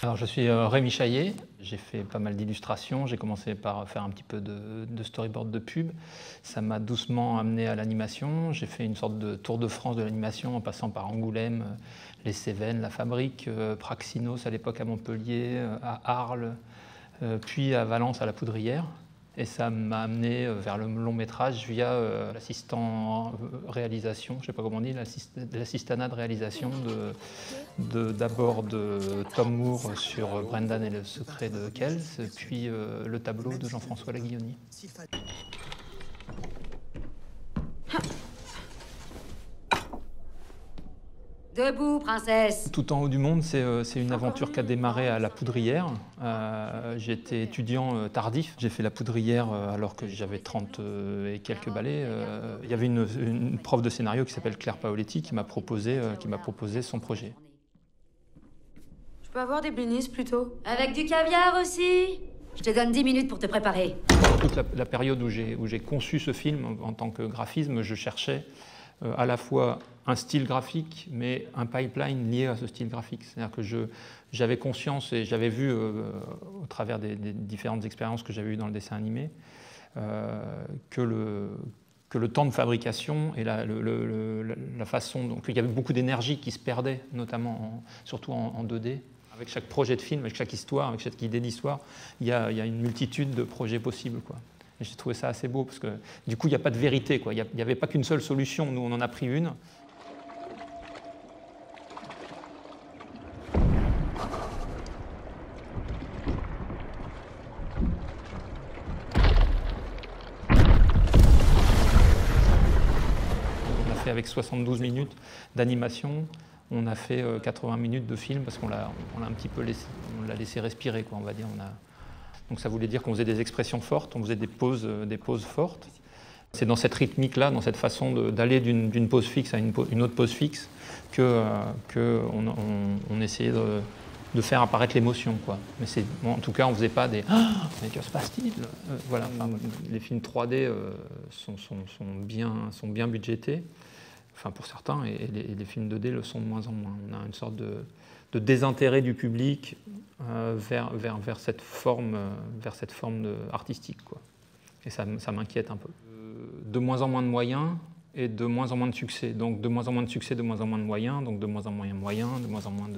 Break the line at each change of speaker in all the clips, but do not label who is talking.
Alors, je suis Rémi Chaillet, j'ai fait pas mal d'illustrations, j'ai commencé par faire un petit peu de storyboard de pub. Ça m'a doucement amené à l'animation, j'ai fait une sorte de tour de France de l'animation en passant par Angoulême, les Cévennes, la Fabrique, Praxinos à l'époque à Montpellier, à Arles, puis à Valence à la Poudrière. Et ça m'a amené vers le long métrage via l'assistant réalisation, je ne sais pas comment on dit, l'assistanat de réalisation d'abord de Tom Moore sur Brendan et le secret de Kells, puis le tableau de Jean-François Laguilloni.
Debout, princesse!
Tout en haut du monde, c'est une aventure qui a démarré à la Poudrière. J'étais étudiant tardif. J'ai fait la Poudrière alors que j'avais 30 et quelques ballets. Il y avait une prof de scénario qui s'appelle Claire Paoletti qui m'a proposé son projet.
Je peux avoir des blinis plutôt? Avec du caviar aussi? Je te donne 10 minutes pour te préparer.
Toute la période où j'ai conçu ce film en tant que graphisme, je cherchais à la fois un style graphique, mais un pipeline lié à ce style graphique. C'est-à-dire que j'avais conscience et j'avais vu, au travers des différentes expériences que j'avais eues dans le dessin animé, que le temps de fabrication et la façon... Donc il y avait beaucoup d'énergie qui se perdait, notamment, surtout en 2D. Avec chaque projet de film, avec chaque histoire, avec chaque idée d'histoire, il y a une multitude de projets possibles, quoi. Et j'ai trouvé ça assez beau, parce que du coup, il n'y a pas de vérité, quoi. Il n'y avait pas qu'une seule solution. Nous, on en a pris une. On a fait avec 72 minutes d'animation. On a fait 80 minutes de film, parce qu'on l'a un petit peu laissé respirer, quoi, on va dire. Donc ça voulait dire qu'on faisait des expressions fortes, on faisait des pauses fortes. C'est dans cette rythmique-là, dans cette façon d'aller d'une pause fixe à une autre pause fixe, qu'on essayait de faire apparaître l'émotion, quoi. Mais en tout cas, on ne faisait pas des « Ah, mais que se passe-t-il » Voilà, enfin, les films 3D sont bien budgétés, enfin pour certains, et les films 2D le sont de moins en moins. On a une sorte de désintérêt du public vers cette forme artistique, quoi. Et ça m'inquiète un peu. De moins en moins de moyens et de moins en moins de succès. Donc de moins en moins de succès, de moins en moins de moyens, donc de moins en moins de moyens, de moins en moins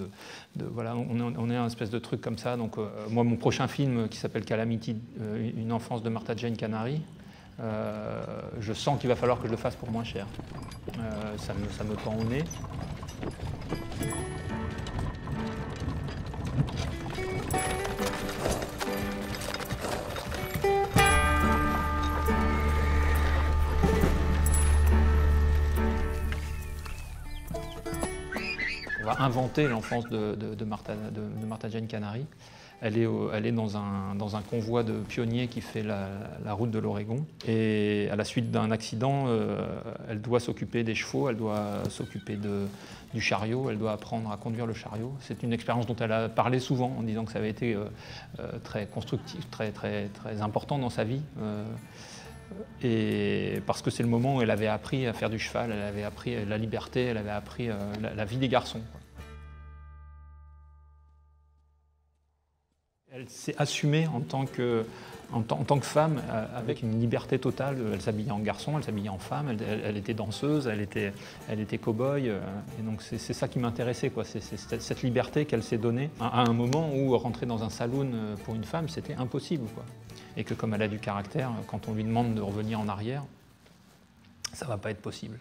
voilà, on est un espèce de truc comme ça. Donc moi, mon prochain film qui s'appelle Calamity, une enfance de Martha Jane Canary, je sens qu'il va falloir que je le fasse pour moins cher. Ça me tend au nez. On va inventer l'enfance de Martha Jane Canary. Elle est dans un convoi de pionniers qui fait la route de l'Oregon. Et à la suite d'un accident, elle doit s'occuper des chevaux, elle doit s'occuper du chariot, elle doit apprendre à conduire le chariot. C'est une expérience dont elle a parlé souvent en disant que ça avait été très constructif, très important dans sa vie. Et parce que c'est le moment où elle avait appris à faire du cheval, elle avait appris la liberté, elle avait appris la vie des garçons, quoi. Elle s'est assumée en tant que femme, avec une liberté totale. Elle s'habillait en garçon, elle s'habillait en femme, elle était danseuse, elle était cow-boy. Et donc c'est ça qui m'intéressait, quoi. C'est cette liberté qu'elle s'est donnée à un moment où rentrer dans un saloon pour une femme, c'était impossible, quoi. Et que comme elle a du caractère, quand on lui demande de revenir en arrière, ça ne va pas être possible.